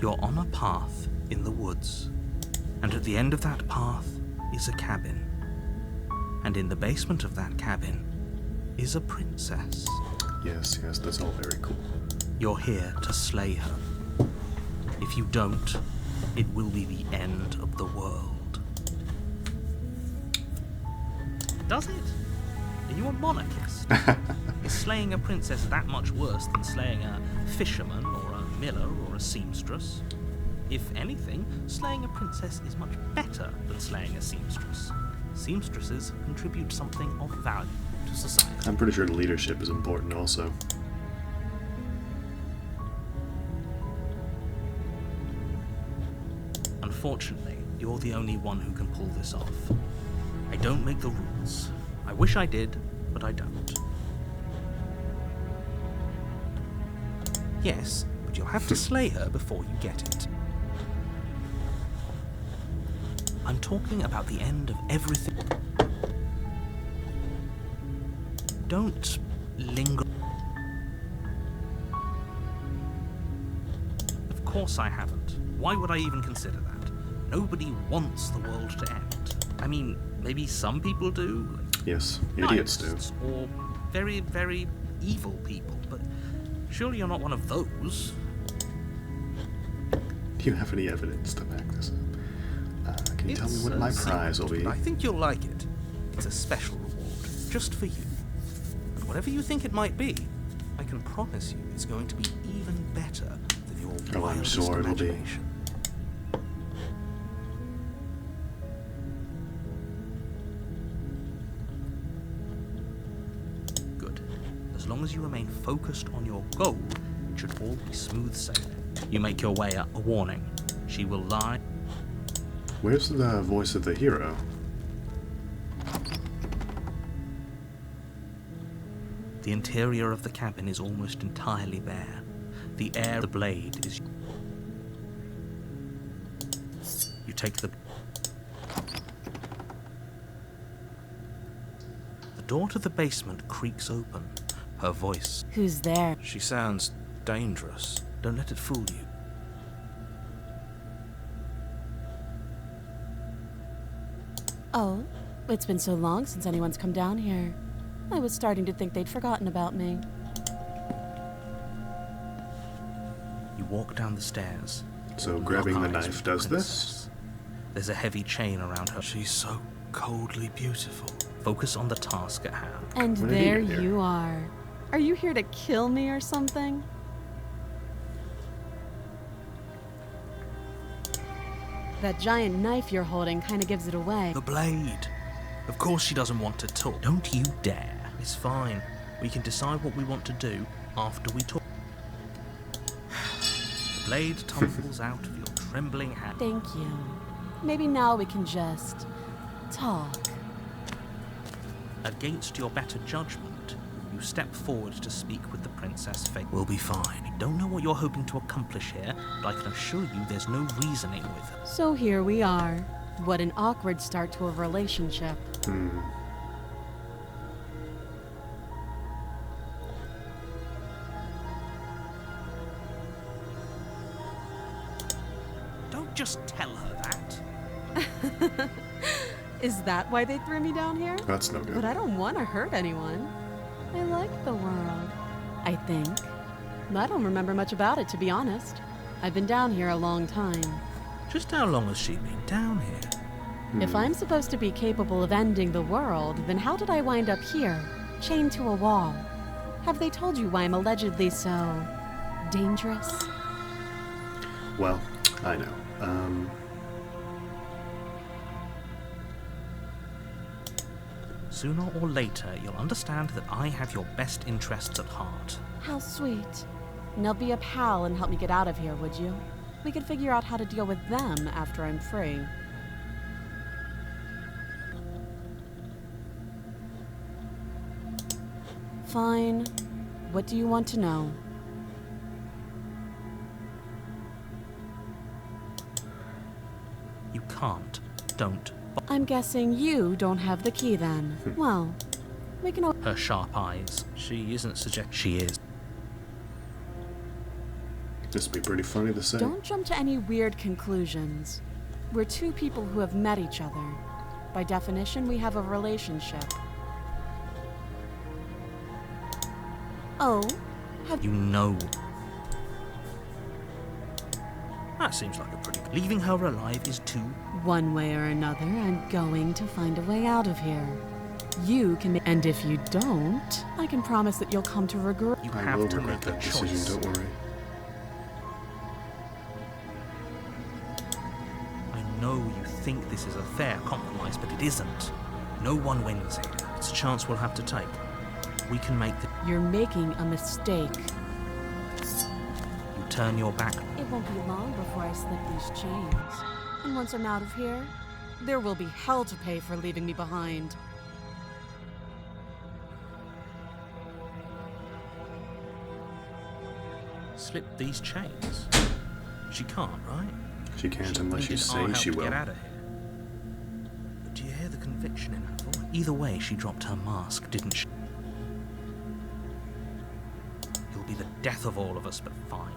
You're on a path in the woods, and at the end of that path is a cabin. And in the basement of that cabin is a princess. Yes, that's all very cool. You're here to slay her. If you don't, it will be the end of the world. Does it? Are you a monarchist? Is slaying a princess that much worse than slaying a fisherman or a miller or a seamstress? If anything, slaying a princess is much better than slaying a seamstress. Seamstresses contribute something of value to society. I'm pretty sure leadership is important also. Unfortunately, you're the only one who can pull this off. I don't make the rules. I wish I did, but I don't. Yes, but you'll have to slay her before you get it. I'm talking about the end of everything. Don't linger. Of course I haven't. Why would I even consider that? Nobody wants the world to end. I mean, maybe some people do. Like Yes, idiots do. knights or very, very evil people, but surely you're not one of those. Do you have any evidence to back this up? Can you tell me what my prize will be? I think you'll like it. It's a special reward, just for you. And whatever you think it might be, I can promise you it's going to be even better than your I'm wildest sure it'll be. imagination. Good. As long as you remain focused on your goal, it should all be smooth sailing. You make your way up. A warning. She will lie. Where's the voice of the hero? The interior of the cabin is almost entirely bare. The air of the blade is... You take the... The door to the basement creaks open. Her voice. Who's there? She sounds dangerous. Don't let it fool you. Oh, it's been so long since anyone's come down here. I was starting to think they'd forgotten about me. You walk down the stairs. So Lock grabbing the eyes knife with does princess. this? There's a heavy chain around her. She's so coldly beautiful. Focus on the task at hand. And What did he there get here? you are. Are you here to kill me or something? That giant knife you're holding kind of gives it away. The blade. Of course she doesn't want to talk. Don't you dare. It's fine. We can decide what we want to do after we talk. The blade tumbles out of your trembling hand. Thank you. Maybe now we can just talk. Against your better judgment, you step forward to speak with the Princess Faith. We'll be fine. I don't know what you're hoping to accomplish here, but I can assure you there's no reasoning with her. So here we are. What an awkward start to a relationship. Don't just tell her that. Is that why they threw me down here? That's no good. But I don't want to hurt anyone. I like the world, I think. I don't remember much about it, to be honest. I've been down here a long time. Just how long has she been down here? If I'm supposed to be capable of ending the world, then how did I wind up here, chained to a wall? Have they told you why I'm allegedly so dangerous? Well, I know. Sooner or later, you'll understand that I have your best interests at heart. How sweet. Now be a pal and help me get out of here, would you? We could figure out how to deal with them after I'm free. Fine. What do you want to know? You can't. Don't. I'm guessing you don't have the key then. Well, we can... Her sharp eyes. She isn't she is. This would be pretty funny to say. Don't jump to any weird conclusions. We're two people who have met each other. By definition, we have a relationship. Oh, You know. That seems like a pretty... Leaving her alive is too... one way or another, I'm going to find a way out of here. You can, and if you don't, I can promise that you'll come to regret. You I have will to regret make a that decision, choice. don't worry. I know you think this is a fair compromise, but it isn't. No one wins here. It's a chance we'll have to take. We can make the... You're making a mistake. You turn your back. It won't be long before I slip these chains. And once I'm out of here, there will be hell to pay for leaving me behind. Slip these chains. She can't, right? She can't unless you Needed our say help she to will. Get out of here. But do you hear the conviction in her voice? Either way, she dropped her mask, didn't she? You'll be the death of all of us, but fine.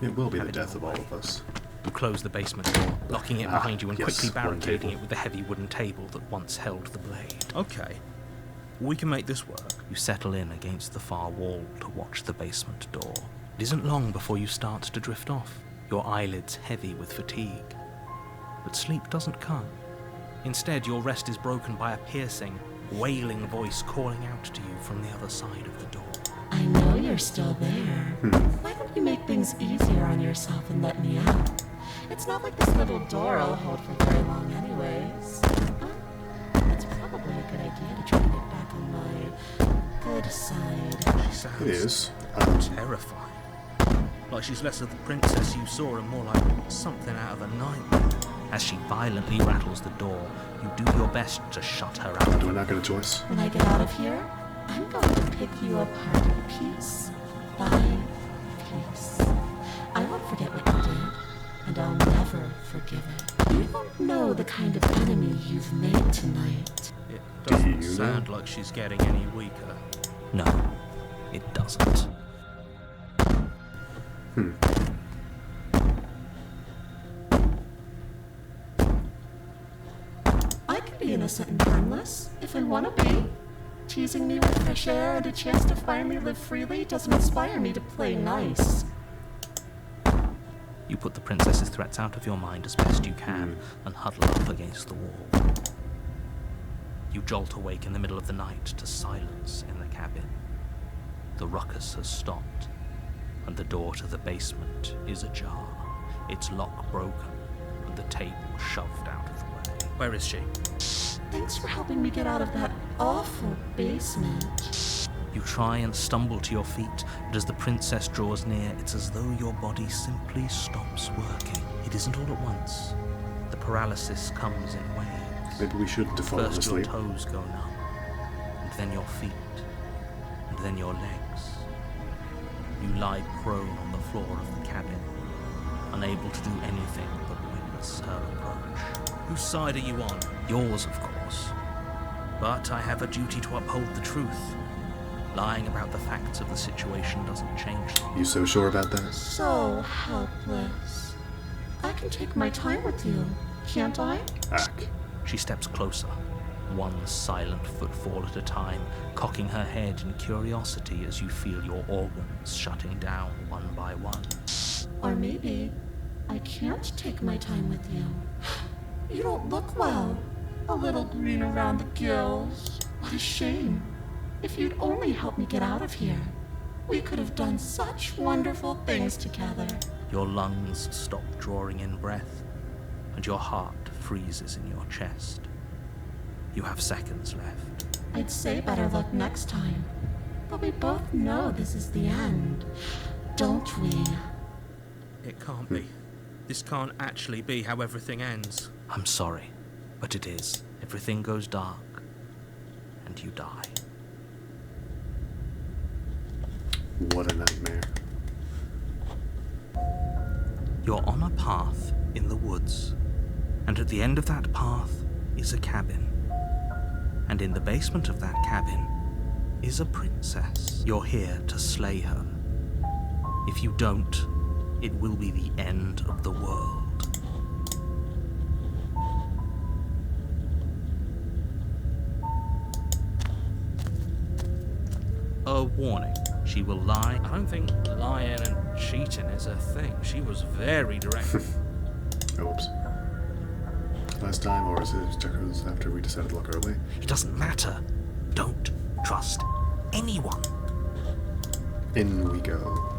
It will be Have the it death your of all way. of us. You close the basement door, locking it behind you and yes, quickly wooden barricading table. it with the heavy wooden table that once held the blade. Okay, we can make this work. You settle in against the far wall to watch the basement door. It isn't long before you start to drift off, your eyelids heavy with fatigue. But sleep doesn't come. Instead, your rest is broken by a piercing, wailing voice calling out to you from the other side of the door. I know you're still there. Why don't you make things easier on yourself and let me out? It's not like this little door will hold for very long anyways. It's probably a good idea to try to get back on my good side. She sounds It is. terrifying. Like she's less of the princess you saw and more like something out of a nightmare. As she violently rattles the door, you do your best to shut her out. Do I not get a choice? When I get out of here, I'm going to pick you apart piece by piece. I won't forget what you did, and I'll never forgive it. You don't know the kind of enemy you've made tonight. It Do doesn't you, though? sound like she's getting any weaker. No, it doesn't. I can be innocent and harmless, if I want to be. Teasing me with fresh air and a chance to finally live freely doesn't inspire me to play nice. You put the princess's threats out of your mind as best you can and huddle up against the wall. You jolt awake in the middle of the night to silence in the cabin. The ruckus has stopped, and the door to the basement is ajar, its lock broken, and the table shoved out of the way. Where is she? Thanks for helping me get out of that awful basement. You try and stumble to your feet, but as the princess draws near, it's as though your body simply stops working. It isn't all at once. The paralysis comes in waves. Maybe we shouldn't have fallen First your asleep. toes go numb, and then your feet, and then your legs. You lie prone on the floor of the cabin, unable to do anything but witness her approach. Whose side are you on? Yours, of course. But I have a duty to uphold the truth. Lying about the facts of the situation doesn't change them. You so sure about that? So helpless. I can take my time with you, can't I? Ack. She steps closer, one silent footfall at a time, cocking her head in curiosity as you feel your organs shutting down one by one. Or maybe I can't take my time with you. You don't look well. A little green around the gills. What a shame. If you'd only helped me get out of here, we could have done such wonderful things together. Your lungs stop drawing in breath, and your heart freezes in your chest. You have seconds left. I'd say better luck next time. But we both know this is the end, don't we? It can't be. This can't actually be how everything ends. I'm sorry, but it is. Everything goes dark, and you die. What a nightmare. You're on a path in the woods, and at the end of that path is a cabin. And in the basement of that cabin is a princess. You're here to slay her. If you don't, it will be the end of the world. A warning. She will lie. I don't think lying and cheating is a thing. She was very direct. Oops. Last time, or is it just after we decided to look early? It doesn't matter. Don't trust anyone. In we go.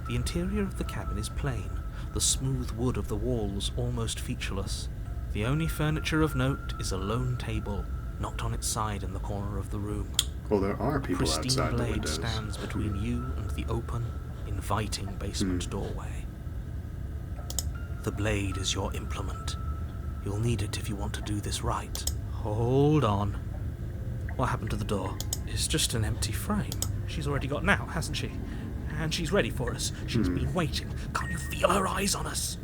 The interior of the cabin is plain, the smooth wood of the walls almost featureless. The only furniture of note is a lone table, knocked on its side in the corner of the room. Well, there are A people pristine outside the blade windows. stands between you and the open, inviting basement doorway. The blade is your implement. You'll need it if you want to do this right. Hold on. What happened to the door? It's just an empty frame. She's already got an out, hasn't she? And she's ready for us. She's been waiting. Can't you feel her eyes on us?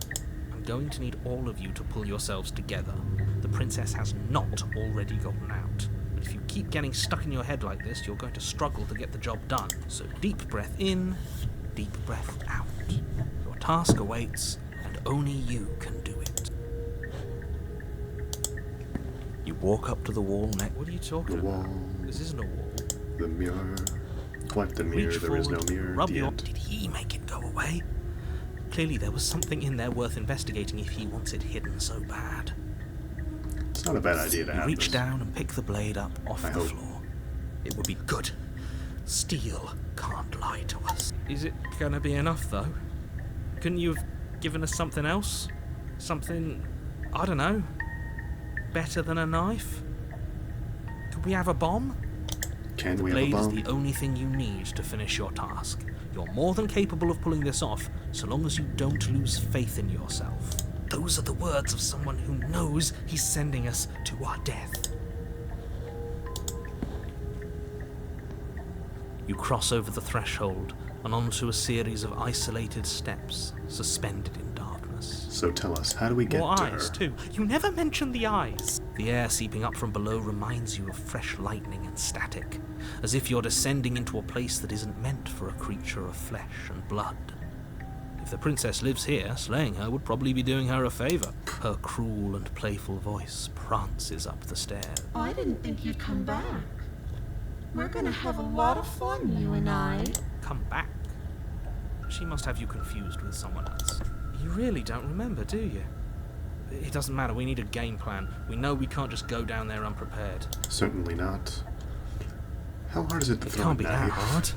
I'm going to need all of you to pull yourselves together. The princess has not already gotten out. But if you keep getting stuck in your head like this, you're going to struggle to get the job done. So deep breath in, deep breath out. Your task awaits, and only you can do it. You walk up to the wall next. What are you talking The about? wall, This isn't a wall. the mirror. Wipe the mirror, Reach there is no forward, mirror. rub The your... end. Did he make it go away? Clearly there was something in there worth investigating if he wants it hidden so bad. It's not a bad idea to You have reach this. down and pick the blade up off I the hope. floor. It would be good. Steel can't lie to us. Is it gonna be enough, though? Couldn't you have given us something else? Something, I don't know, better than a knife? Could we have a bomb? Can The we have a blade is bomb? the only thing you need to finish your task. You're more than capable of pulling this off, so long as you don't lose faith in yourself. Those are the words of someone who knows he's sending us to our death. You cross over the threshold and onto a series of isolated steps, suspended in darkness. So tell us, how do we get More to eyes, her? too. You never mention the eyes. The air seeping up from below reminds you of fresh lightning and static, as if you're descending into a place that isn't meant for a creature of flesh and blood. If the princess lives here, slaying her would probably be doing her a favour. Her cruel and playful voice prances up the stairs. I didn't think you'd come back. We're gonna have a lot of fun, you and I. Come back. She must have you confused with someone else. You really don't remember, do you? It doesn't matter, we need a game plan. We know we can't just go down there unprepared. Certainly not. How hard is it to It throw a can't be that knife? hard.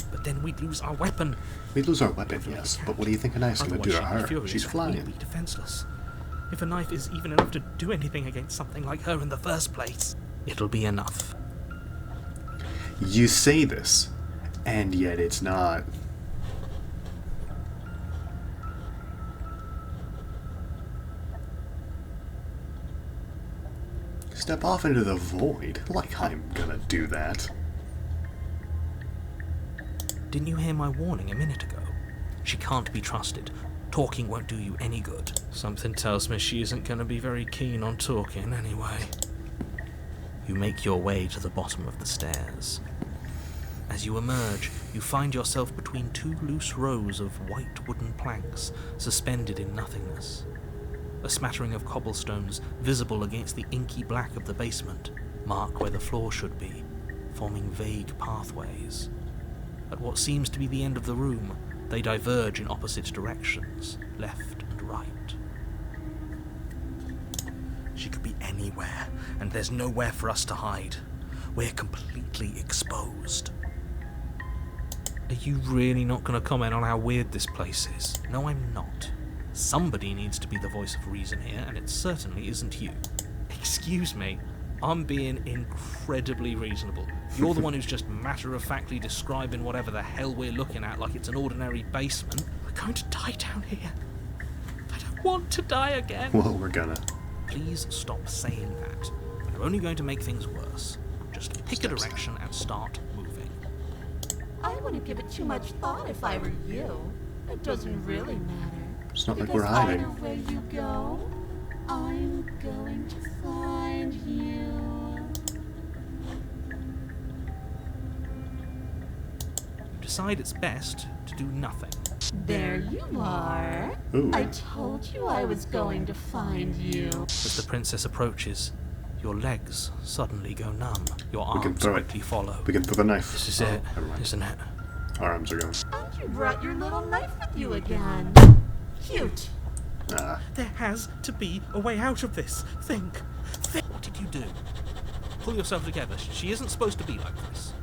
But then we'd lose our weapon. We'd lose our weapon, yes, but what do you think a knife's gonna do Otherwise to she'd be her? furious She's and flying. we'd be defenseless. If a knife is even enough to do anything against something like her in the first place, it'll be enough. You say this, and yet it's not. Step off into the void, like I'm gonna do that. Didn't you hear my warning a minute ago? She can't be trusted. Talking won't do you any good. Something tells me she isn't going to be very keen on talking anyway. You make your way to the bottom of the stairs. As you emerge, you find yourself between two loose rows of white wooden planks suspended in nothingness. A smattering of cobblestones visible against the inky black of the basement mark where the floor should be, forming vague pathways. At what seems to be the end of the room, they diverge in opposite directions, left and right. She could be anywhere, and there's nowhere for us to hide. We're completely exposed. Are you really not going to comment on how weird this place is? No, I'm not. Somebody needs to be the voice of reason here, and it certainly isn't you. Excuse me, I'm being incredibly reasonable. You're the one who's just matter-of-factly describing whatever the hell we're looking at like it's an ordinary basement. We're going to die down here. I don't want to die again. Well, we're gonna. Please stop saying that. You're only going to make things worse. Just pick a Steps. direction and start moving. I wouldn't give it too much thought if I were you. It doesn't really matter. It's not like Because we're hiding. either way you go, I'm going to find you. decide it's best to do nothing. There you are. Ooh. I told you I was going to find you. As the princess approaches, your legs suddenly go numb. Your We can arms throw it. quickly follow. We can throw the knife. This is Oh, it, never mind. isn't it? Our arms are going. And you brought your little knife with you again. Cute. Ah, There has to be a way out of this. Think. What did you do? Pull yourself together. She isn't supposed to be like this.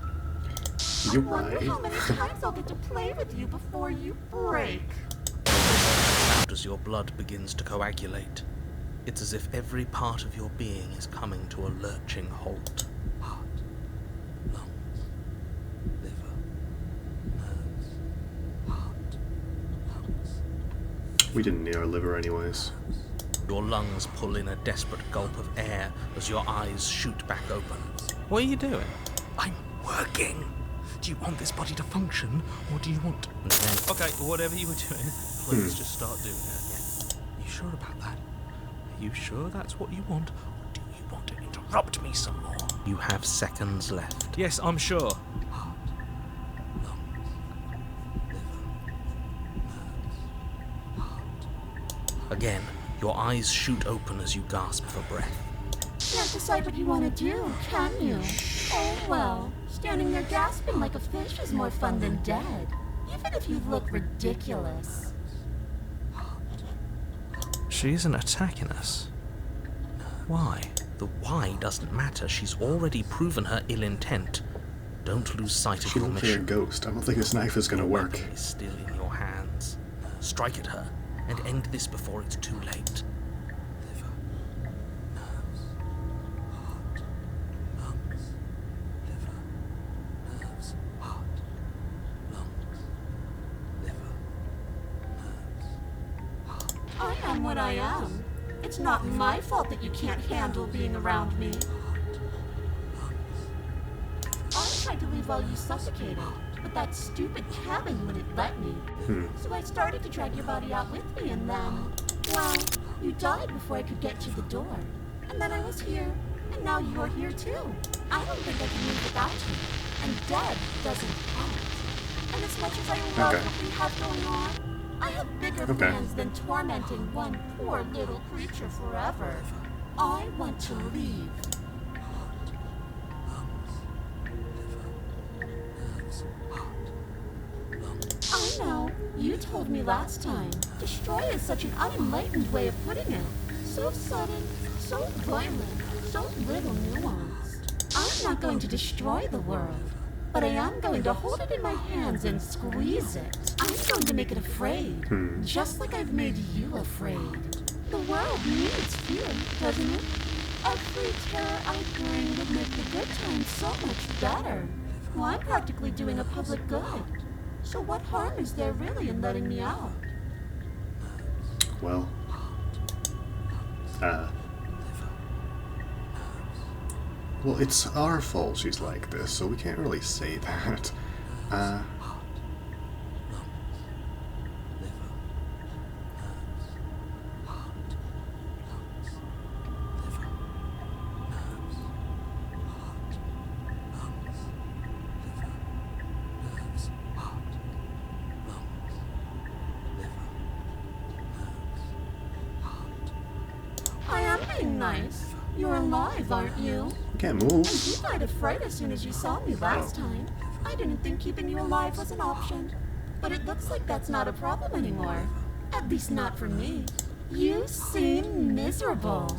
you're I wonder how right. many times I'll get to play with you before you break. Out as your blood begins to coagulate. It's as if every part of your being is coming to a lurching halt. Heart, lungs, liver, nerves, heart, lungs. We didn't need our liver anyways. Your lungs pull in a desperate gulp of air as your eyes shoot back open. What are you doing? I'm working. Do you want this body to function, or do you want... And then, okay, whatever you were doing, please just start doing it again. You sure about that? Are you sure that's what you want, or do you want to interrupt me some more? You have seconds left. Yes, I'm sure. Heart, lungs, liver, nerves, heart. Again, your eyes shoot open as you gasp for breath. Can't decide what you want to do, can you? Oh well, standing there gasping like a fish is more fun than dead. Even if you look ridiculous. She isn't attacking us. Why? The why doesn't matter. She's already proven her ill intent. Don't lose sight of She your looks like a mission. ghost. I don't think this knife is gonna work. Weapon is still in your hands. Strike at her and end this before it's too late. Liver, nerves, heart, lungs, liver, nerves, heart, lungs, liver, nerves, heart. I am what I am. It's not my fault that you can't handle being around me. I tried to leave while you suffocated, but that stupid cabin wouldn't let me. So I started to drag your body out with me, and then, well, you died before I could get to the door. And then I was here, and now you're here too. I don't think I can live without you. And dead doesn't count. And as much as I love Okay. what we have going on, I have bigger Okay. plans than tormenting one poor little creature forever. I want to leave. I know. You told me last time. Destroy is such an unenlightened way of putting it. So sudden, so violent, so little nuanced. I'm not going to destroy the world, but I am going to hold it in my hands and squeeze it. I'm going to make it afraid, just like I've made you afraid. The world needs fear, doesn't it? Every terror I bring would make the good times so much better. Well, I'm practically doing a public good. So what harm is there really in letting me out? Well, well, it's our fault she's like this, so we can't really say that. I am being nice. You're alive, aren't you? We can't move. And you died of fright as soon as you saw me last time. I didn't think keeping you alive was an option. But it looks like that's not a problem anymore. At least not for me. You seem miserable.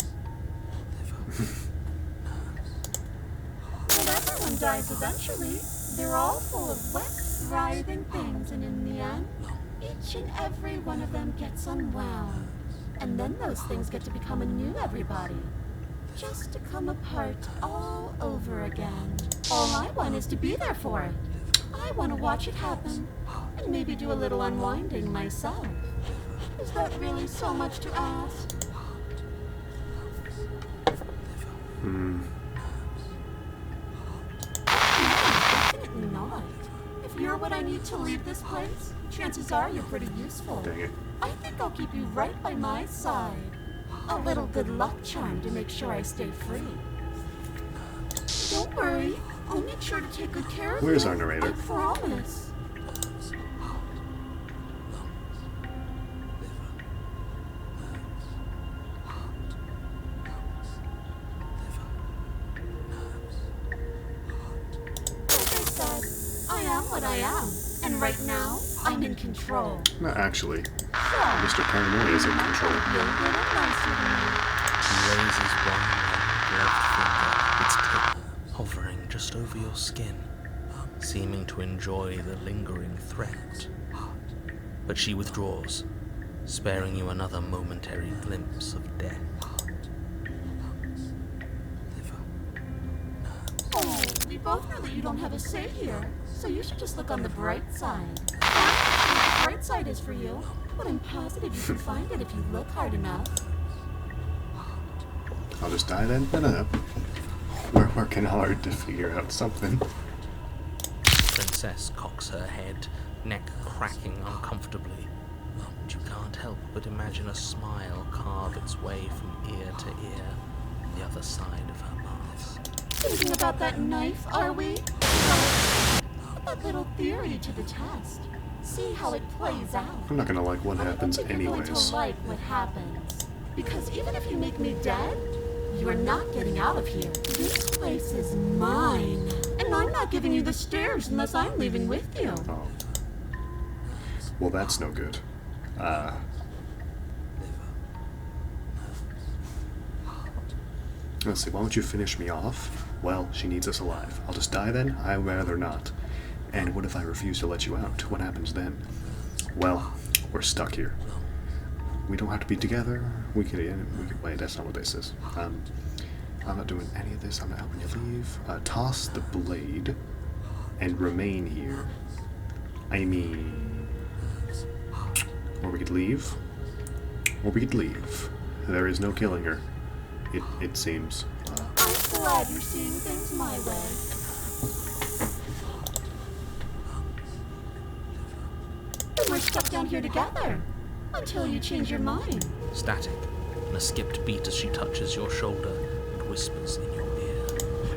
But everyone dies eventually. They're all full of wet, writhing things, and in the end, each and every one of them gets unwound. And then those things get to become a new everybody. Just to come apart all over again. All I want is to be there for it. I want to watch it happen. And maybe do a little unwinding myself. Is that really so much to ask? Definitely not. If you're what I need to leave this place, chances are you're pretty useful. Dang it. I think I'll keep you right by my side. A little good luck charm to make sure I stay free. Don't worry, I'll make sure to take good care of you. Where's our narrator? I promise. what I am. And right now, I'm in control. Not actually. So, Mr. Paranoia is in control. you're a little nicer to me. He raises one long gloved finger, its tip hovering just over your skin, seeming to enjoy the lingering threat. But she withdraws, sparing you another momentary glimpse of death. Oh, we both know that you don't have a say here, so you should just look on the bright side. I don't know what the bright side is for you, but I'm positive you can find it if you look hard enough. I'll just die then? No. We're working hard to figure out something. The princess cocks her head, neck cracking uncomfortably, and you can't help but imagine a smile carve its way from ear to ear, the other side of her mask. Thinking about that knife, are we? Put that little theory to the test. See how it plays out. I'm not gonna like what I don't happens think you're going anyways. to like what happens. Because even if you make me dead, you are not getting out of here. This place is mine. And I'm not giving you the stairs unless I'm leaving with you. Oh. Well, that's no good. Let's see, why don't you finish me off? Well, she needs us alive. I'll just die then? I'd rather not. And what if I refuse to let you out? What happens then? Well, we're stuck here. We don't have to be together. We can wait, that's not what this is. I'm not doing any of this. I'm not helping you leave. Toss the blade and remain here. I mean, or we could leave. Or we could leave. There is no killing her. It seems. I'm glad you're seeing things my way. Then we're stuck down here together. Until you change your mind. Static, and a skipped beat as she touches your shoulder and whispers in your ear.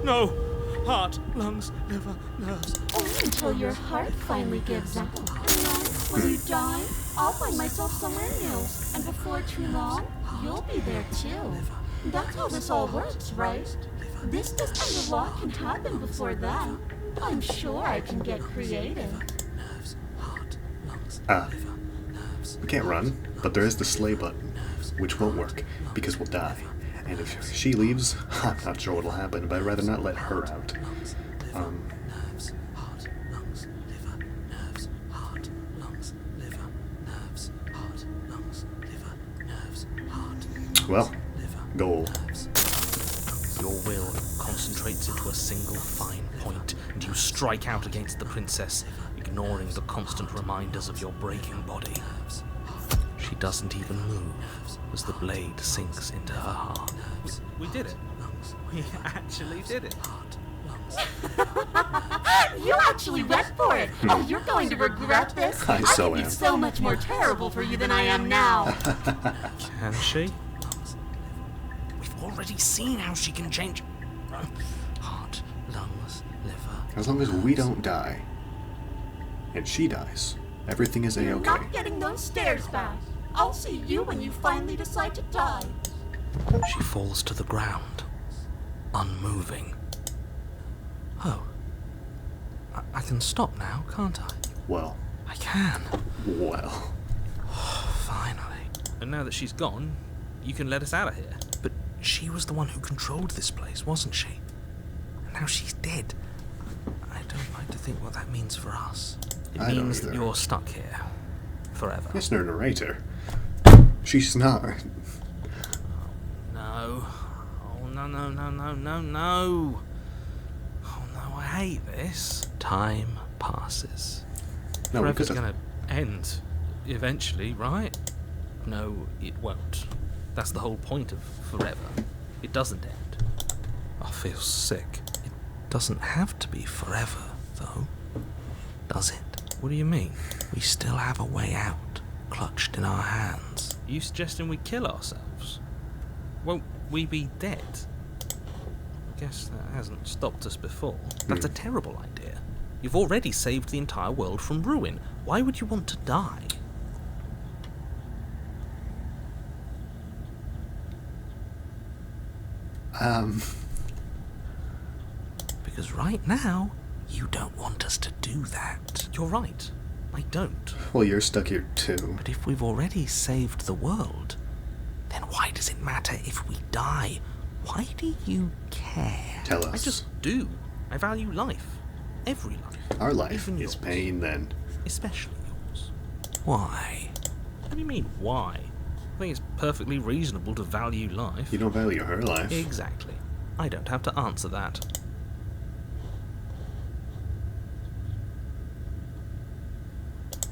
No! Heart, lungs, liver, nerves. Only until your heart finally gives out. And then, when you die, I'll find myself somewhere new. And before too long, you'll be there too. That's how this all works, right? This doesn't mean a lot can happen before then. I'm sure I can get creative. Nerves, heart, lungs, Ah. liver, nerves. We can't run, but there is the slay button, which won't work because we'll die. And if she leaves, I'm not sure what'll happen, but I'd rather not let her out. Nerves, heart, lungs, liver, nerves, heart, lungs, liver, nerves, heart, lungs, liver, nerves, heart, Well, liver, goal. nerves. Your will concentrates into a single fine point, and you strike out against the princess, ignoring the constant reminders of your breaking body. She doesn't even move as the blade sinks into her heart. We did it. We actually did it. You actually went for it! Oh, you're going to regret this? I so could be am. so much more terrible for you than I am now. Can she? We've already seen how she can change. Heart, lungs, liver. As long as we don't die, and she dies, everything is You're a-okay. not getting those stairs back. I'll see you when you finally decide to die. She falls to the ground, unmoving. Oh. I can stop now, can't I? Well, I can. well. Finally. And now that she's gone, you can let us out of here. But she was the one who controlled this place, wasn't she? And now she's dead. I don't like to think what that means for us. It I don't means that either. you're stuck here. Forever. Mr. Narrator. She's not. No. Oh, no. Oh, no, I hate this. Time passes. No, Forever's because gonna end eventually, right? No, it won't. That's the whole point of forever. It doesn't end. I feel sick. It doesn't have to be forever, though. Does it? What do you mean? We still have a way out, clutched in our hands. Are you suggesting we kill ourselves? Won't we be dead? I guess that hasn't stopped us before. That's a terrible idea. You've already saved the entire world from ruin. Why would you want to die? Because right now, You don't want us to do that. You're right. I don't. Well, you're stuck here too. But if we've already saved the world, then why does it matter if we die? Why do you care? Tell us. I just do. I value life. Every life. Our life Even is yours. pain then. Especially yours. Why? What do you mean, why? I think it's perfectly reasonable to value life. You don't value her life. Exactly. I don't have to answer that.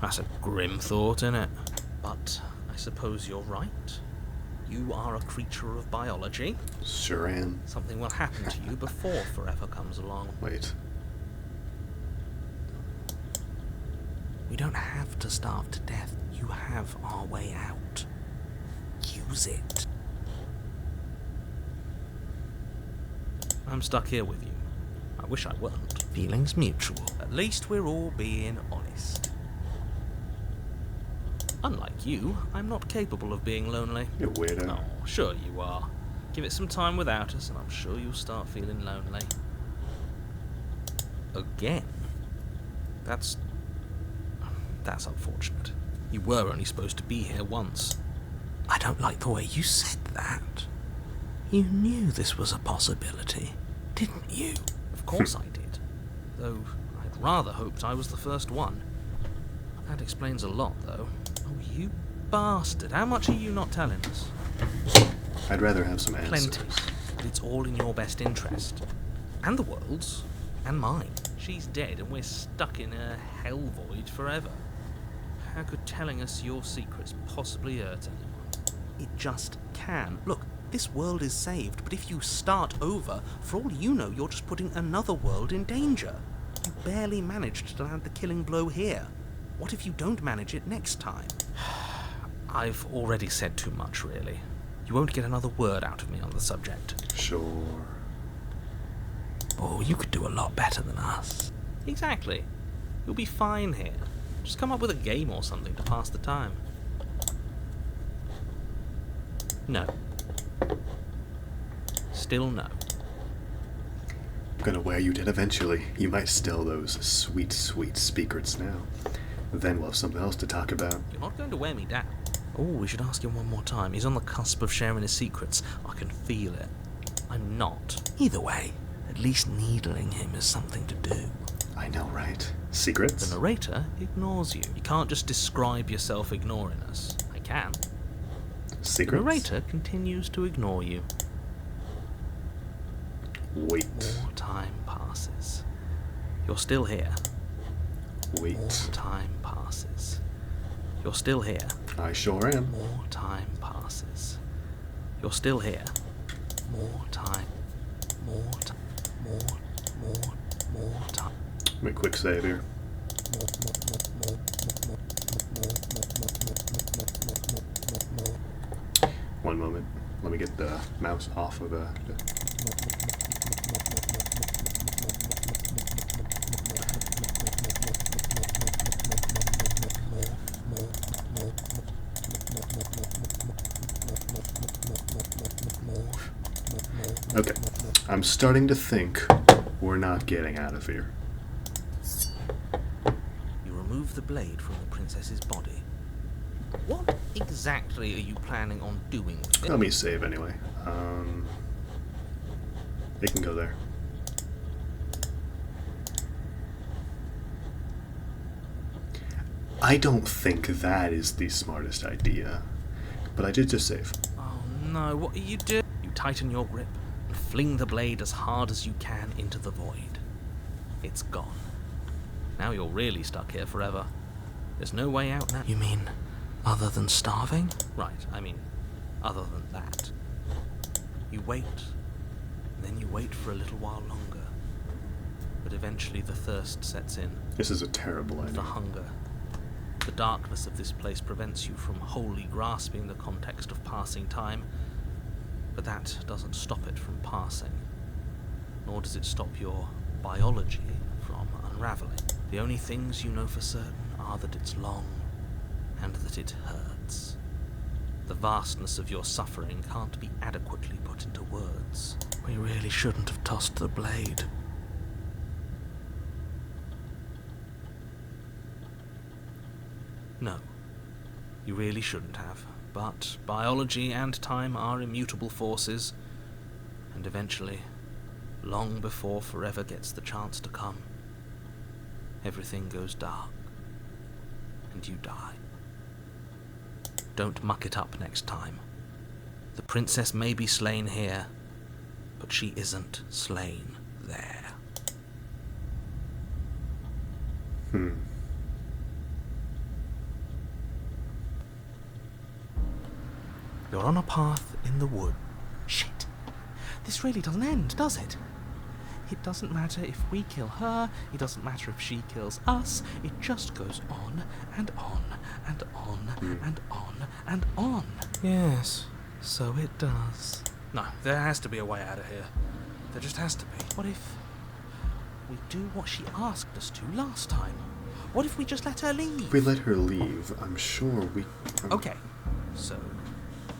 That's a grim thought, innit? But I suppose you're right. You are a creature of biology. Sure am. Something will happen to you before forever comes along. Wait. We don't have to starve to death. You have our way out. Use it. I'm stuck here with you. I wish I weren't. Feelings mutual. At least we're all being honest. Unlike you, I'm not capable of being lonely. You weirdo. Oh, sure you are. Give it some time without us, and I'm sure you'll start feeling lonely. Again? That's unfortunate. You were only supposed to be here once. I don't like the way you said that. You knew this was a possibility, didn't you? Of course I did. Though I'd rather hoped I was the first one. That explains a lot, though. Oh, you bastard. How much are you not telling us? I'd rather have some answers. Plenty. But it's all in your best interest. And the world's. And mine. She's dead and we're stuck in a hell void forever. How could telling us your secrets possibly hurt anyone? It just can. Look, this world is saved, but if you start over, for all you know, you're just putting another world in danger. You barely managed to land the killing blow here. What if you don't manage it next time? I've already said too much, really. You won't get another word out of me on the subject. Sure. Oh, you could do a lot better than us. Exactly. You'll be fine here. Just come up with a game or something to pass the time. No. Still no. I'm gonna wear you dead eventually. You might steal those sweet, sweet secrets now. Then we'll have something else to talk about. You're not going to wear me down. Oh, we should ask him one more time. He's on the cusp of sharing his secrets. I can feel it. I'm not. Either way, at least needling him is something to do. I know, right? Secrets? The narrator ignores you. You can't just describe yourself ignoring us. I can. The Secrets? narrator continues to ignore you. Wait. More time passes. You're still here. Wait. More time passes. You're still here. I sure am. More time passes. You're still here. More time. More time. More time. Make a quick save here. One moment. Let me get the mouse off of the... Okay. I'm starting to think we're not getting out of here. You remove the blade from the princess's body. What exactly are you planning on doing with it? Let me save anyway. It can go there. I don't think that is the smartest idea, but I did just save. Oh no, what are you doing? You tighten your grip and fling the blade as hard as you can into the void. It's gone. Now you're really stuck here forever. There's no way out now. You mean other than starving? Right, I mean other than that. You wait, and then you wait for a little while longer. But eventually the thirst sets in. This is a terrible The idea. hunger. The darkness of this place prevents you from wholly grasping the context of passing time, but that doesn't stop it from passing, nor does it stop your biology from unraveling. The only things you know for certain are that it's long and that it hurts. The vastness of your suffering can't be adequately put into words. We really shouldn't have tossed the blade. No, you really shouldn't have. But biology and time are immutable forces, and eventually, long before forever gets the chance to come, everything goes dark, and you die. Don't muck it up next time. The princess may be slain here, but she isn't slain there. You're on a path in the wood. Shit! This really doesn't end, does it? It doesn't matter if we kill her, it doesn't matter if she kills us, it just goes on and on and on and on and on. Yes, so it does. No, there has to be a way out of here. There just has to be. What if we do what she asked us to last time? What if we just let her leave? If we let her leave, I'm sure we... Okay, so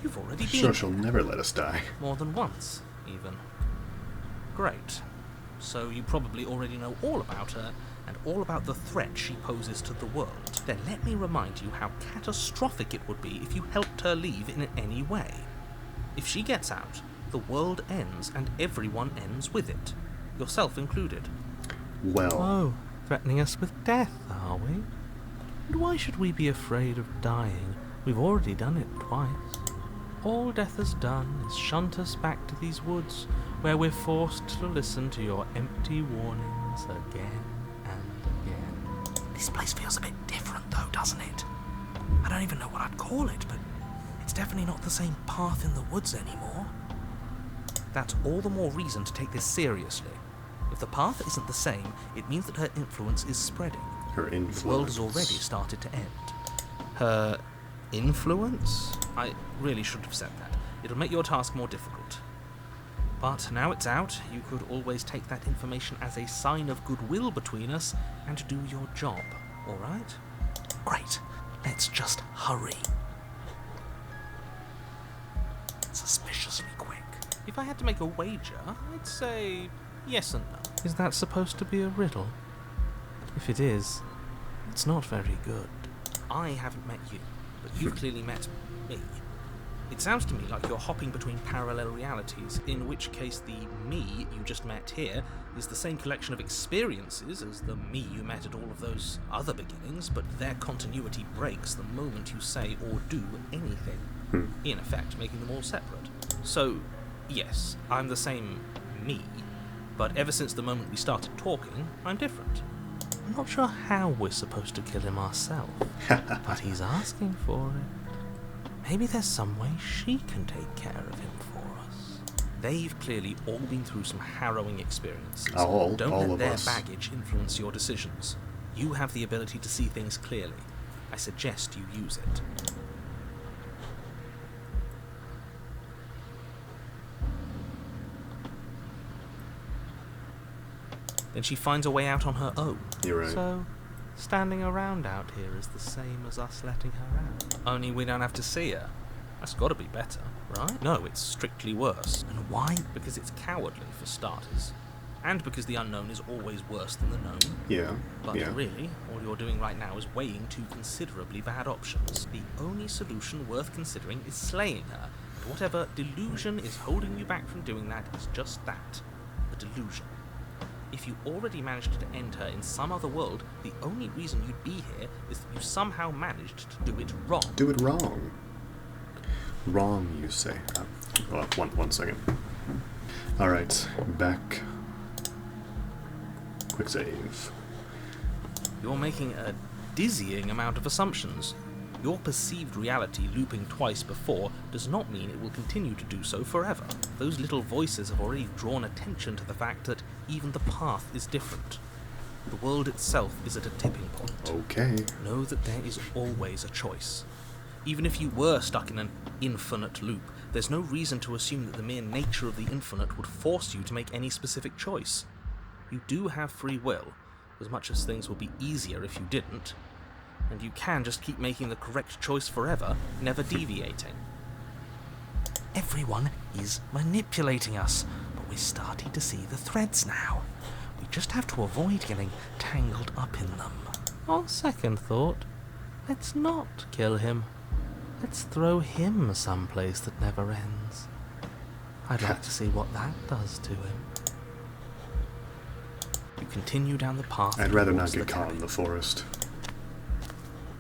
you've already been Sure, she'll never let us die. more than once, even. Great. So you probably already know all about her and all about the threat she poses to the world. Then let me remind you how catastrophic it would be if you helped her leave in any way. If she gets out, the world ends and everyone ends with it, yourself included. Well, Oh, threatening us with death, are we? And why should we be afraid of dying? We've already done it twice. All death has done is shunt us back to these woods, where we're forced to listen to your empty warnings again and again. This place feels a bit different though, doesn't it? I don't even know what I'd call it, but it's definitely not the same path in the woods anymore. That's all the more reason to take this seriously. If the path isn't the same, it means that her influence is spreading. her influence. The world has already started to end. Her influence? I really shouldn't have said that. It'll make your task more difficult. But now it's out, you could always take that information as a sign of goodwill between us and do your job, alright? Great. Let's just hurry. Suspiciously quick. If I had to make a wager, I'd say yes and no. Is that supposed to be a riddle? If it is, it's not very good. I haven't met you, but you've clearly met me. It sounds to me like you're hopping between parallel realities, in which case the me you just met here is the same collection of experiences as the me you met at all of those other beginnings, but their continuity breaks the moment you say or do anything, in effect making them all separate. So, yes, I'm the same me, but ever since the moment we started talking, I'm different. I'm not sure how we're supposed to kill him ourselves, but he's asking for it. Maybe there's some way she can take care of him for us. They've clearly all been through some harrowing experiences. Don't all let of their us. baggage influence your decisions. You have the ability to see things clearly. I suggest you use it. Then she finds a way out on her own. You're right. So, standing around out here is the same as us letting her out. Only we don't have to see her. That's got to be better, right? No, it's strictly worse. And why? Because it's cowardly, for starters. And because the unknown is always worse than the known. Yeah. But yeah. really, all you're doing right now is weighing two considerably bad options. The only solution worth considering is slaying her. And whatever delusion is holding you back from doing that is just that. A delusion. If you already managed to end her in some other world, the only reason you'd be here is that you somehow managed to do it wrong. Do it wrong. Wrong, you say. One second. Alright, back. Quick save. You're making a dizzying amount of assumptions. Your perceived reality looping twice before does not mean it will continue to do so forever. Those little voices have already drawn attention to the fact that even the path is different. The world itself is at a tipping point. Okay. Know that there is always a choice. Even if you were stuck in an infinite loop, there's no reason to assume that the mere nature of the infinite would force you to make any specific choice. You do have free will, as much as things would be easier if you didn't. And you can just keep making the correct choice forever, never deviating. Everyone is manipulating us, but we're starting to see the threads now. We just have to avoid getting tangled up in them. On second thought, Let's not kill him. Let's throw him someplace that never ends. I'd like to see what that does to him. You continue down the path. I'd rather not towards get the caught in cabin. the forest.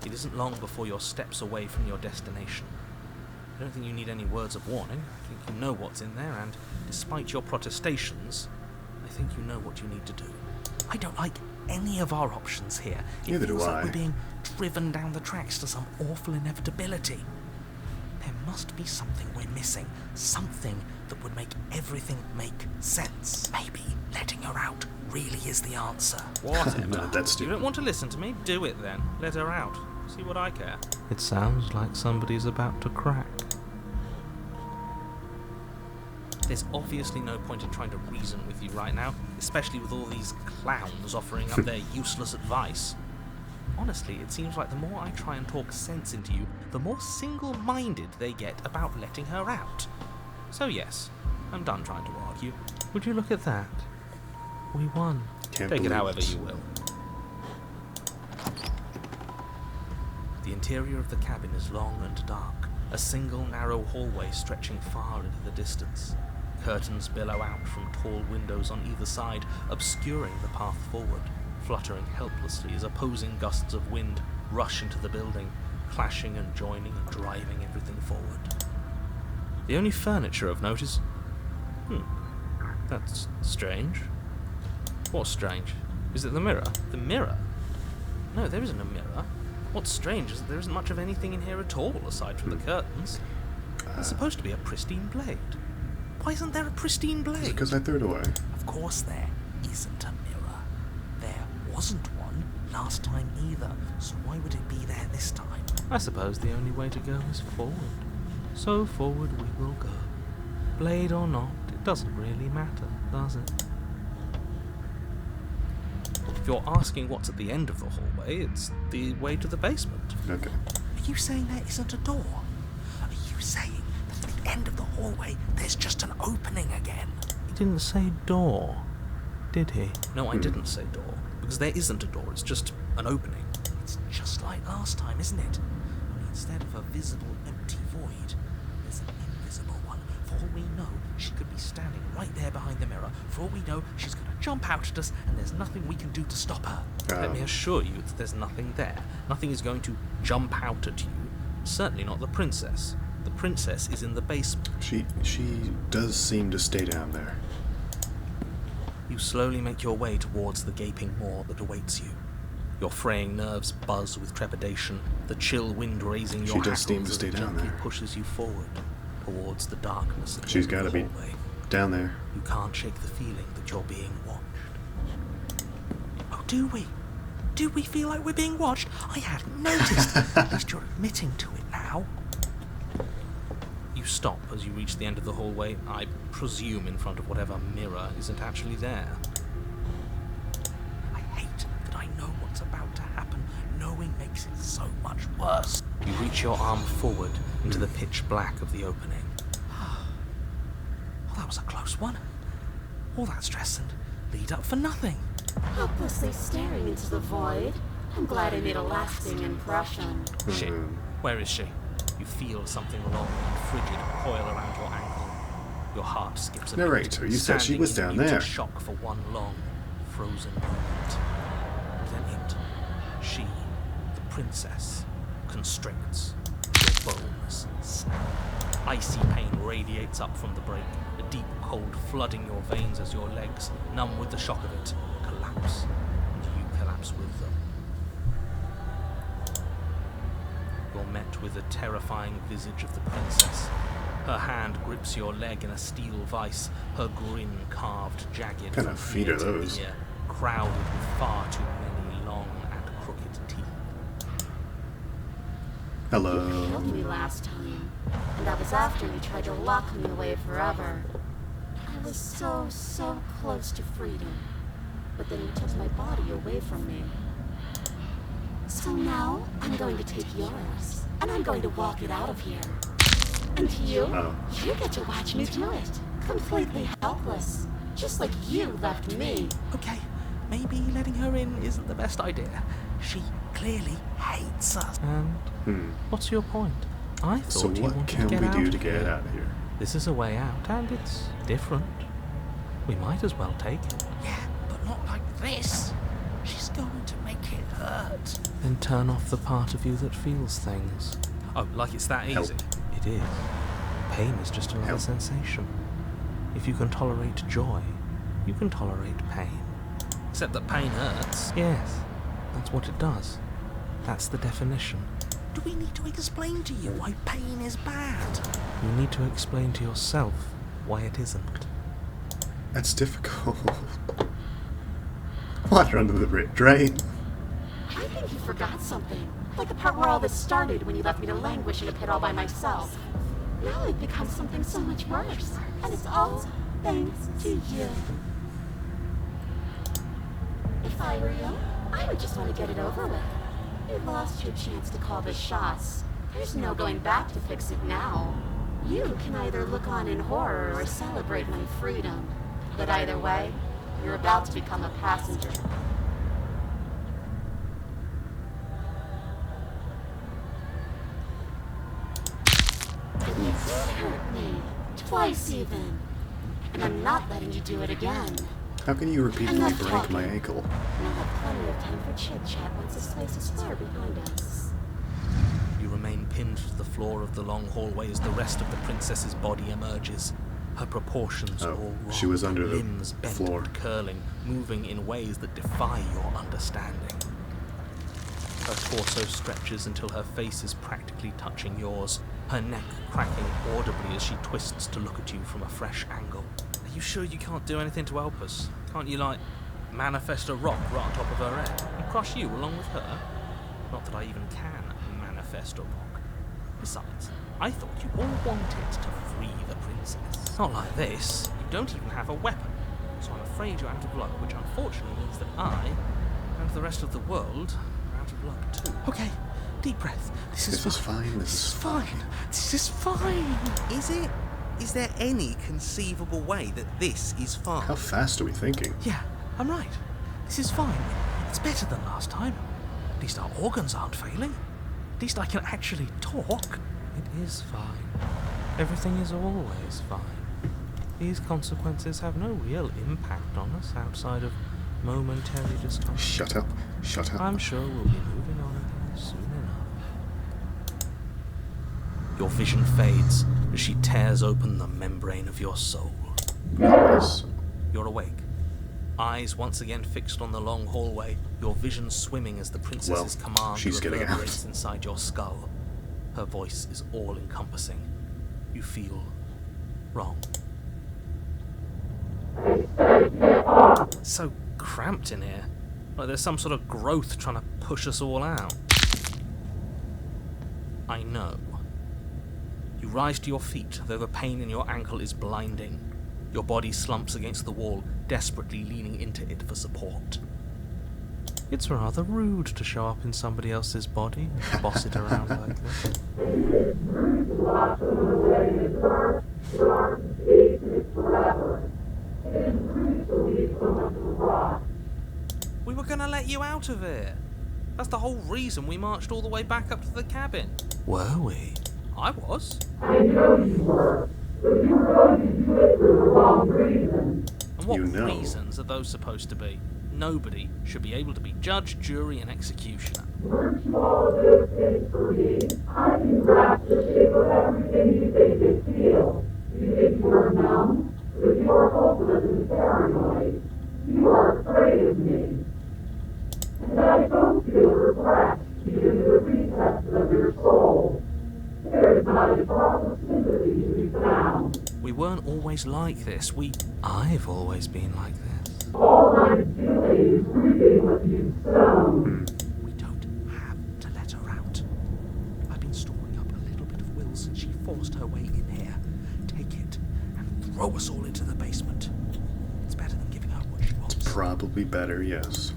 It isn't long before you're steps away from your destination. I don't think you need any words of warning. I think you know what's in there, and despite your protestations, I think you know what you need to do. I don't like any of our options here. It Neither do feels like I. we're being driven down the tracks to some awful inevitability. There must be something we're missing. Something that would make everything make sense. Maybe letting her out really is the answer. Whatever. Not that You stupid. don't want to listen to me? Do it then. Let her out. See what I care. It sounds like somebody's about to crack. There's obviously no point in trying to reason with you right now, especially with all these clowns offering up their useless advice. Honestly, it seems like the more I try and talk sense into you, the more single-minded they get about letting her out. So yes, I'm done trying to argue. Would you look at that? We won. Can't Take it believe however it. you will. The interior of the cabin is long and dark, a single narrow hallway stretching far into the distance. Curtains billow out from tall windows on either side, obscuring the path forward, fluttering helplessly as opposing gusts of wind rush into the building, clashing and joining and driving everything forward. The only furniture of note is... that's strange. What's strange? Is it the mirror? The mirror? No, there isn't a mirror. What's strange is that there isn't much of anything in here at all, aside from the curtains. There's supposed to be a pristine blade. Why isn't there a pristine blade? Because I threw it away. Of course there isn't a mirror. There wasn't one last time either, so why would it be there this time? I suppose the only way to go is forward. So forward we will go. Blade or not, it doesn't really matter, does it? If you're asking what's at the end of the hallway, it's the way to the basement. Okay. Are you saying there isn't a door? Are you saying that at the end of the hallway there's just an opening again? He didn't say door, did he? No, I didn't say door, because there isn't a door, it's just an opening. It's just like last time, isn't it? Only instead of a visible empty void, there's an invisible one. For all we know, she could be standing right there behind the mirror. For all we know, she's going to jump out at us, and there's nothing we can do to stop her. Let me assure you that there's nothing there. Nothing is going to jump out at you. Certainly not the princess. The princess is in the basement. She does seem to stay down there. You slowly make your way towards the gaping maw that awaits you. Your fraying nerves buzz with trepidation, the chill wind raising your She does seem to hackles as stay it down gently there. pushes you forward towards the darkness at the She's end of gotta the be hallway. down there. You can't shake the feeling that you're being watched. Oh, do we? Do we feel like we're being watched? I hadn't noticed. At least you're admitting to it now. You stop as you reach the end of the hallway, I presume in front of whatever mirror isn't actually there. I hate that I know what's about to happen. Knowing makes it so much worse. You reach your arm forward into the pitch black of the opening. Well, that was a close one. All that stress and lead up for nothing. Helplessly staring into the void. I'm glad I made a lasting impression. Shit. Where is she? You feel something long and frigid coil around your ankle. Your heart skips a beat. Narrator, you said she standing was in down muted there. shock for one long, frozen moment. Then it, she, the princess, constricts. Your bones snap. Icy pain radiates up from the break, a deep cold flooding your veins as your legs, numb with the shock of it, collapse, and you collapse with them. You're met with the terrifying visage of the princess. Her hand grips your leg in a steel vice, her grin carved jagged What kind from of feet are ear to those? ear, crowded with far too many long and crooked teeth. Hello. You killed me last time, and that was after you tried to lock me away forever. I was so close to freedom, but then you took my body away from me. So now, I'm going to take yours, and I'm going to walk it out of here. And you? Oh. You get to watch me do it. Completely helpless. Just like you left me. Okay, maybe letting her in isn't the best idea. She clearly hates us. And what's your point? I thought So you what wanted can to get we out do of to get here. out of here? This is a way out, and it's different. We might as well take it. Yeah, but not like this. She's going to make it hurt. Then turn off the part of you that feels things. Oh, like it's that Help. easy? It is. Pain is just another Help. sensation. If you can tolerate joy, you can tolerate pain. Except that pain hurts. Yes, that's what it does. That's the definition. Do we need to explain to you why pain is bad? You need to explain to yourself why it isn't. That's difficult. Water under the bridge, right? I think you forgot something. Like the part where all this started when you left me to languish in a pit all by myself. Now it becomes something so much worse. And it's all thanks to you. If I were you, I would just want to get it over with. You've lost your chance to call the shots. There's no going back to fix it now. You can either look on in horror or celebrate my freedom. But either way, you're about to become a passenger. And you did hurt me. Twice even. And I'm not letting you do it again. How can you repeatedly Enough break talking. my ankle? And I'll have plenty of time for chit-chat once this place is far behind us. You remain pinned to the floor of the long hallway as the rest of the princess's body emerges. Her proportions Oh, all wrong. she was under the limbs bent floor. and curling, moving in ways that defy your understanding. Her torso stretches until her face is practically touching yours, her neck cracking audibly as she twists to look at you from a fresh angle. Are you sure you can't do anything to help us? Can't you, like, manifest a rock right on top of her head and crush you along with her? Not that I even can manifest a rock. Besides, I thought you all wanted to free the princess. Not like this. You don't even have a weapon. So I'm afraid you're out of luck, which unfortunately means that I, and the rest of the world, are out of luck too. Okay, deep breath. This is fine. This is fine. This is fine. Is it? Is there any conceivable way that this is fine? How fast are we thinking? Yeah, I'm right. This is fine. It's better than last time. At least our organs aren't failing. At least I can actually talk. It is fine. Everything is always fine. These consequences have no real impact on us outside of momentary discomfort. Shut up. Shut up. I'm sure we'll be moving on again soon enough. Your vision fades as she tears open the membrane of your soul. Yes. You're awake. Eyes once again fixed on the long hallway, your vision swimming as the princess's Well, command she's getting out. reverberates inside your skull. Her voice is all-encompassing. You feel wrong. So cramped in here. Like there's some sort of growth trying to push us all out. I know. You rise to your feet, though the pain in your ankle is blinding. Your body slumps against the wall, desperately leaning into it for support. It's rather rude to show up in somebody else's body and boss it around like this. We were gonna let you out of here. That's the whole reason we marched all the way back up to the cabin. Were we? I was. And what You know. reasons are those supposed to be? Nobody should be able to be judge, jury, and executioner. We weren't always like this. I've always been like this. We don't have to let her out. I've been storing up a little bit of will since she forced her way in here. Take it and throw us all into the basement. It's better than giving her what she wants. Probably better, yes.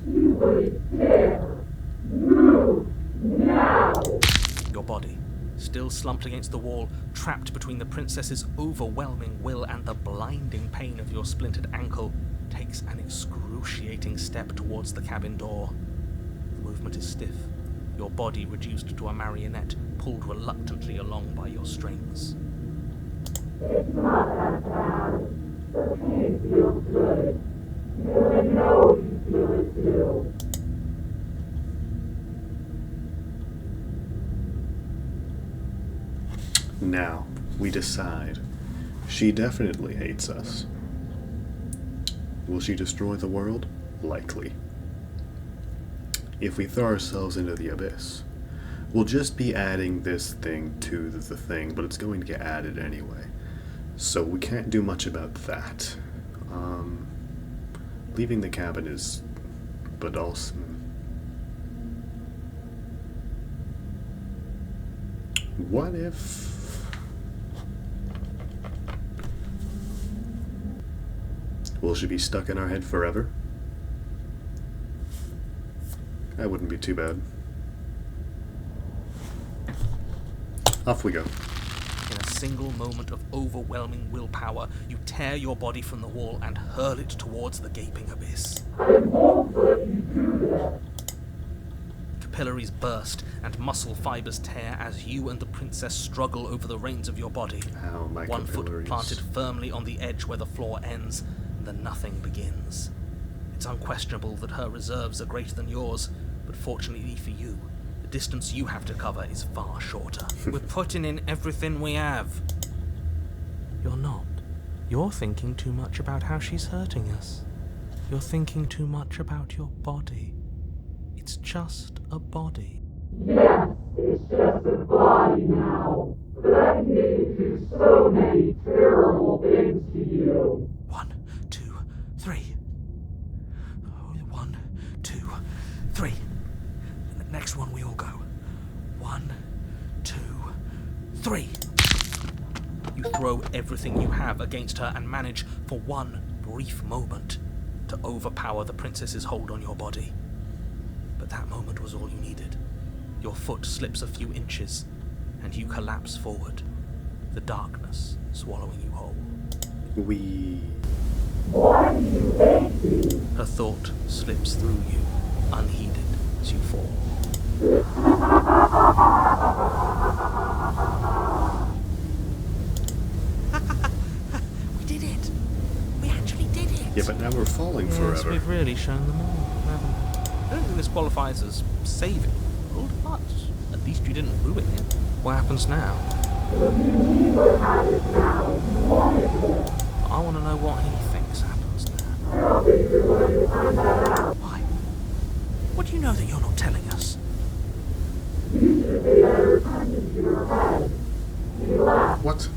Your body, still slumped against the wall, trapped between the princess's overwhelming will and the blinding pain of your splintered ankle, takes an excruciating step towards the cabin door. The movement is stiff, your body reduced to a marionette, pulled reluctantly along by your strings. Now, we decide. She definitely hates us. Will she destroy the world? Likely. If we throw ourselves into the abyss, we'll just be adding this thing to the thing, but it's going to get added anyway. So we can't do much about that. Leaving the cabin is... but also... What if... Will she be stuck in our head forever? That wouldn't be too bad. Off we go. In a single moment of overwhelming willpower, you tear your body from the wall and hurl it towards the gaping abyss. Capillaries burst and muscle fibers tear as you and the princess struggle over the reins of your body. Ow, my One foot capillaries. planted firmly on the edge where the floor ends, and then nothing begins. It's unquestionable that her reserves are greater than yours, but fortunately for you, the distance you have to cover is far shorter. We're putting in everything we have. You're not. You're thinking too much about how she's hurting us. You're thinking too much about your body. It's just a body. Yes, it's just a body now, but I need to do so many terrible things to you. 1, 2, 3. 1, 2, 3. The next one we all go. 1, 2, 3. You throw everything you have against her and manage, for one brief moment, to overpower the princess's hold on your body. But that moment was all you needed. Your foot slips a few inches, and you collapse forward, the darkness swallowing you whole. Why do you hate me? Her thought slips through you, unheeded, as you fall. We did it! We actually did it! Yeah, but now we're falling Yes, forever. we've really shown them all, haven't we? I don't think this qualifies as saving the world, but at least you didn't ruin it. What happens now? I want to know what he thinks happens now. Why? What do you know that you're not telling us? What?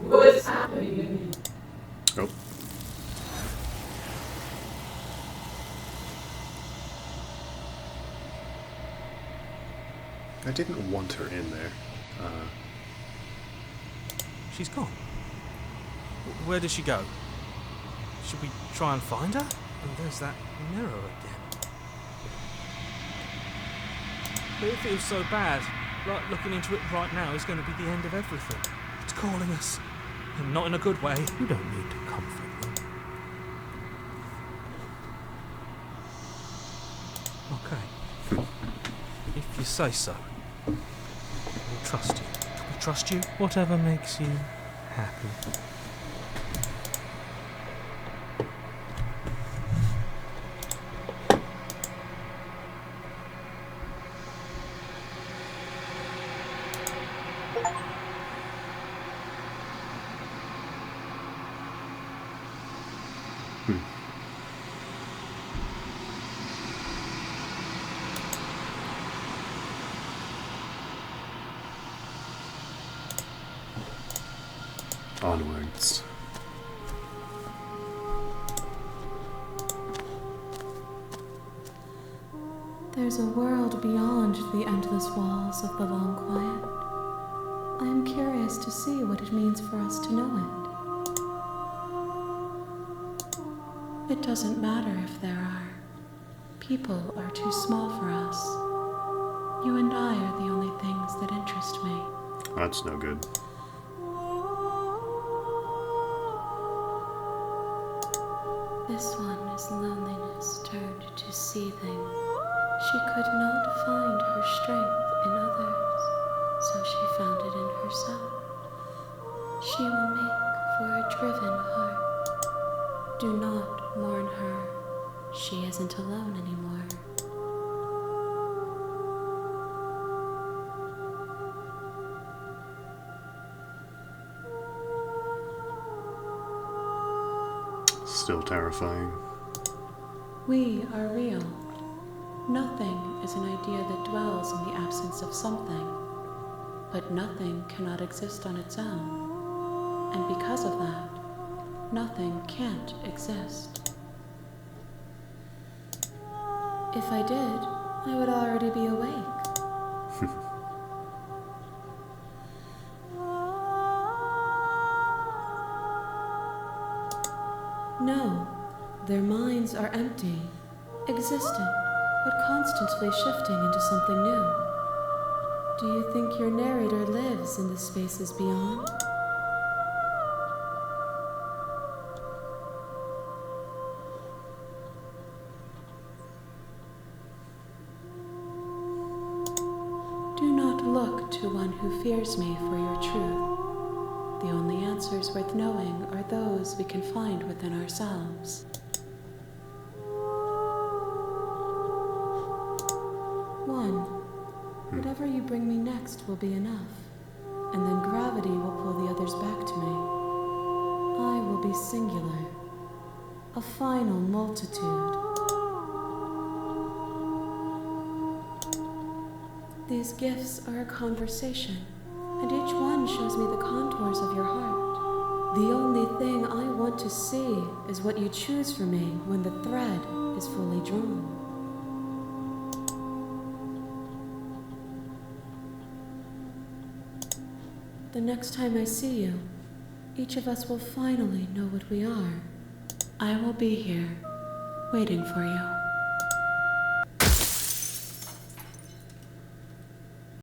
What's happening to me? Oh. I didn't want her in there. She's gone. Where did she go? Should we try and find her? Oh, there's that mirror again. But it feels so bad. Like looking into it right now is going to be the end of everything. It's calling us. And not in a good way. You don't need to comfort them. Okay. If you say so. We'll trust you. Can we trust you? Whatever makes you happy. Onwards. There's a world beyond the endless walls of the long quiet. I am curious to see what it means for us to know it. It doesn't matter if there are People are too small for us. You and I are the only things that interest me. That's no good. This one is loneliness turned to seething. She could not find her strength in others, so she found it in herself. She will make for a driven heart. Do not mourn her. She isn't alone anymore. Still terrifying. We are real. Nothing is an idea that dwells in the absence of something, but nothing cannot exist on its own, and because of that, nothing can't exist. If I did, I would already be awake. No, their minds are empty, existent, but constantly shifting into something new. Do you think your narrator lives in the spaces beyond? Do not look to one who fears me for your truth. The only answers worth knowing are those we can find within ourselves. One, whatever you bring me next will be enough, and then gravity will pull the others back to me. I will be singular, a final multitude. These gifts are a conversation, and each one shows me the contours of your heart. The only thing I want to see is what you choose for me when the thread is fully drawn. The next time I see you, each of us will finally know what we are. I will be here, waiting for you.